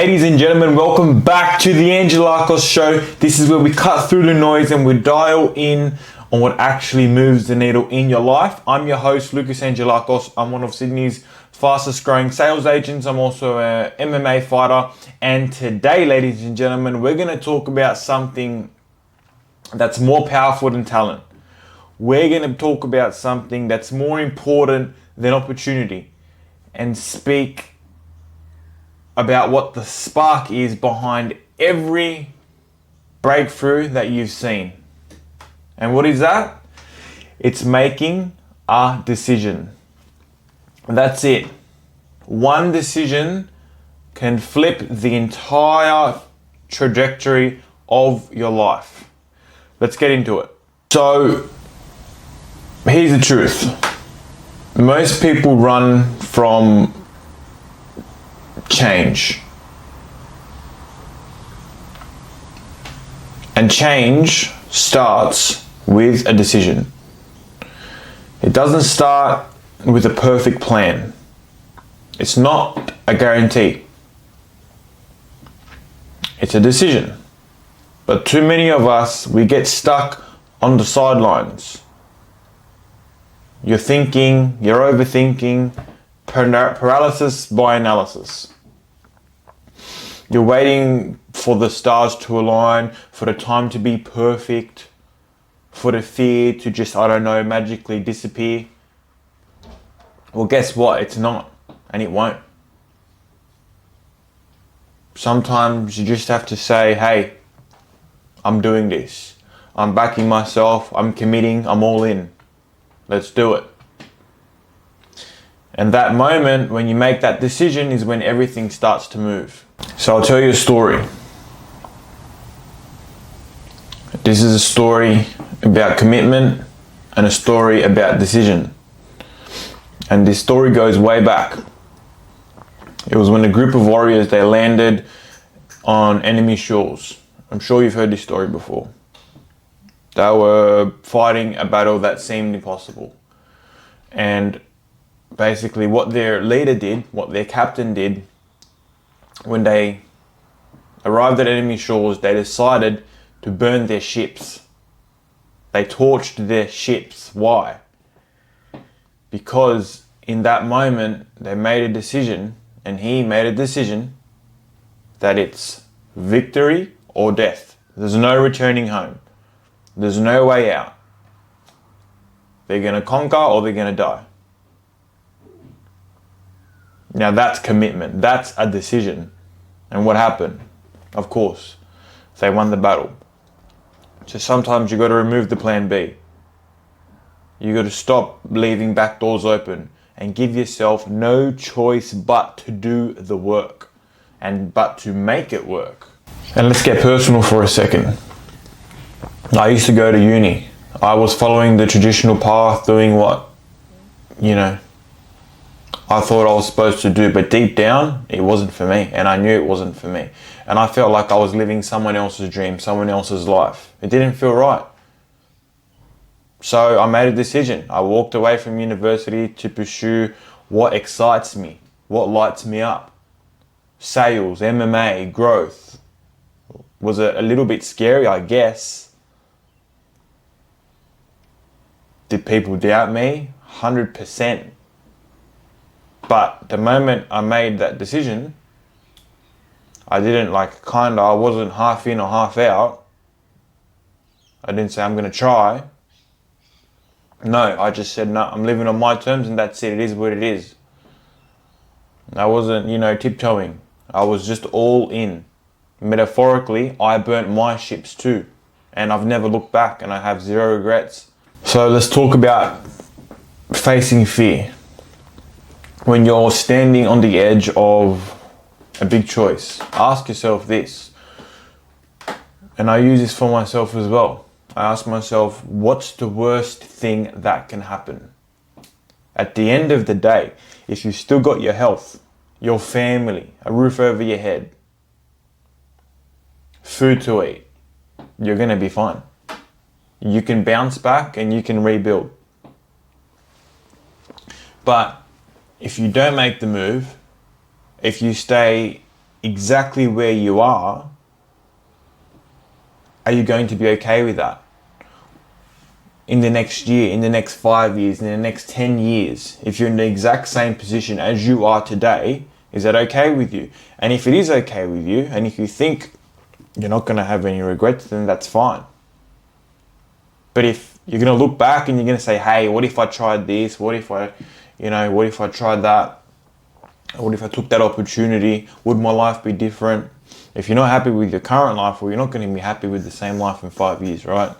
Ladies and gentlemen, welcome back to the Angelakos show. This is where we cut through the noise and we dial in on what actually moves the needle in your life. I'm your host, Lucas Angelakos. I'm one of Sydney's fastest growing sales agents. I'm also an MMA fighter. And today, ladies and gentlemen, we're going to talk about something that's more powerful than talent. We're going to talk about something that's more important than opportunity and speak about what the spark is behind every breakthrough that you've seen. And what is that? It's making a decision. That's it. One decision can flip the entire trajectory of your life. Let's get into it. So, here's the truth. Most people run from change. And change starts with a decision. It doesn't start with a perfect plan. It's not a guarantee. It's a decision. But too many of us, we get stuck on the sidelines. You're thinking, you're overthinking, paralysis by analysis. You're waiting for the stars to align, for the time to be perfect, for the fear to just, magically disappear. Well, guess what? It's not, and it won't. Sometimes you just have to say, hey, I'm doing this. I'm backing myself, I'm committing, I'm all in. Let's do it. And that moment when you make that decision is when everything starts to move. So I'll tell you a story. This is a story about commitment and a story about decision. And this story goes way back. It was when a group of warriors, they landed on enemy shores. I'm sure you've heard this story before. They were fighting a battle that seemed impossible. And basically what their leader did, what their captain did, when they arrived at enemy shores, they decided to burn their ships. They torched their ships. Why? Because in that moment, they made a decision, and he made a decision that it's victory or death. There's no returning home. There's no way out. They're going to conquer or they're going to die. Now that's commitment. That's a decision. And what happened? Of course, they won the battle. So sometimes you got to remove the plan B. You got to stop leaving back doors open and give yourself no choice but to do the work and but to make it work. And let's get personal for a second. I used to go to uni. I was following the traditional path, doing what, I thought I was supposed to do, but deep down, it wasn't for me, and I knew it wasn't for me. And I felt like I was living someone else's dream, someone else's life. It didn't feel right. So I made a decision. I walked away from university to pursue what excites me, what lights me up. Sales, MMA, growth. Was it a little bit scary? I guess. Did people doubt me? 100%. But the moment I made that decision, I wasn't half in or half out. I didn't say I'm going to try. No, I just said, no, I'm living on my terms and that's it. It is what it is. I wasn't, tiptoeing. I was just all in. Metaphorically, I burnt my ships too. And I've never looked back and I have zero regrets. So let's talk about facing fear. When you're standing on the edge of a big choice, ask yourself this. And I use this for myself as well. I ask myself, what's the worst thing that can happen? At the end of the day, if you've still got your health, your family, a roof over your head, food to eat, you're going to be fine. You can bounce back and you can rebuild. But if you don't make the move, if you stay exactly where you are you going to be okay with that? In the next year, in the next 5 years, in the next 10 years, if you're in the exact same position as you are today, is that okay with you? And if it is okay with you, and if you think you're not going to have any regrets, then that's fine. But if you're going to look back and you're going to say, hey, what if I tried this? What if I tried that? What if I took that opportunity? Would my life be different? If you're not happy with your current life, well, you're not going to be happy with the same life in 5 years, right?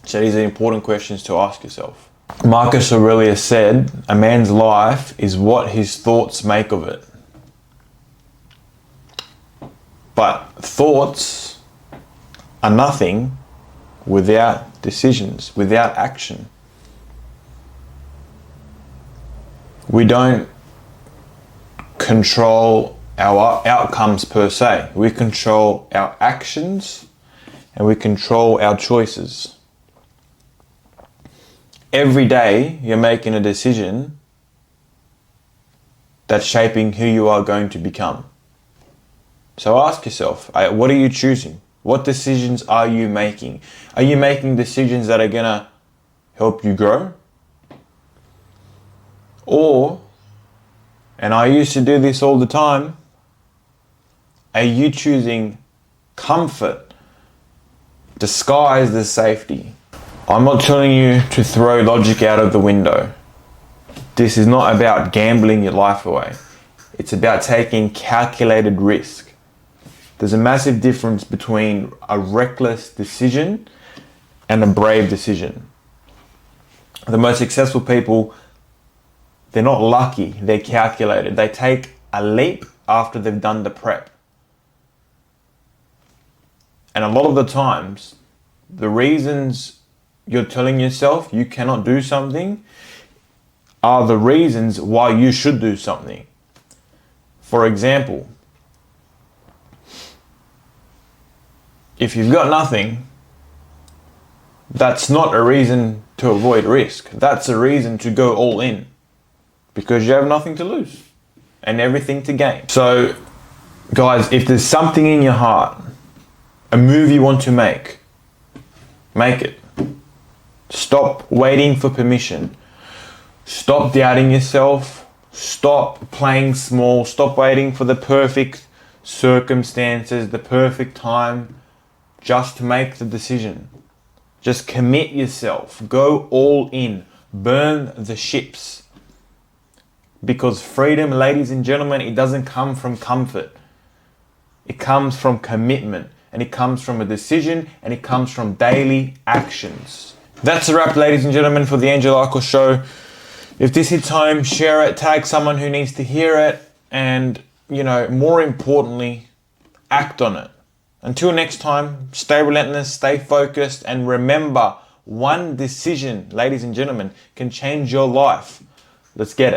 So these are important questions to ask yourself. Marcus Aurelius said, a man's life is what his thoughts make of it. But thoughts are nothing without decisions, without action. We don't control our outcomes per se. We control our actions and we control our choices. Every day you're making a decision that's shaping who you are going to become. So ask yourself, what are you choosing? What decisions are you making? Are you making decisions that are going to help you grow? Or, and I used to do this all the time, are you choosing comfort disguised as safety? I'm not telling you to throw logic out of the window. This is not about gambling your life away. It's about taking calculated risk. There's a massive difference between a reckless decision and a brave decision. The most successful people, they're not lucky, they're calculated. They take a leap after they've done the prep. And a lot of the times, the reasons you're telling yourself you cannot do something are the reasons why you should do something. For example, if you've got nothing, that's not a reason to avoid risk. That's a reason to go all in because you have nothing to lose and everything to gain. So, guys, if there's something in your heart, a move you want to make it. Stop waiting for permission. Stop doubting yourself. Stop playing small. Stop waiting for the perfect circumstances, the perfect time. Just make the decision. Just commit yourself. Go all in. Burn the ships. Because freedom, ladies and gentlemen, it doesn't come from comfort. It comes from commitment. And it comes from a decision, and it comes from daily actions. That's a wrap, ladies and gentlemen, for the Angelakos show. If this hits home, share it, tag someone who needs to hear it, and, more importantly, act on it. Until next time, stay relentless, stay focused, and remember, one decision, ladies and gentlemen, can change your life. Let's get it.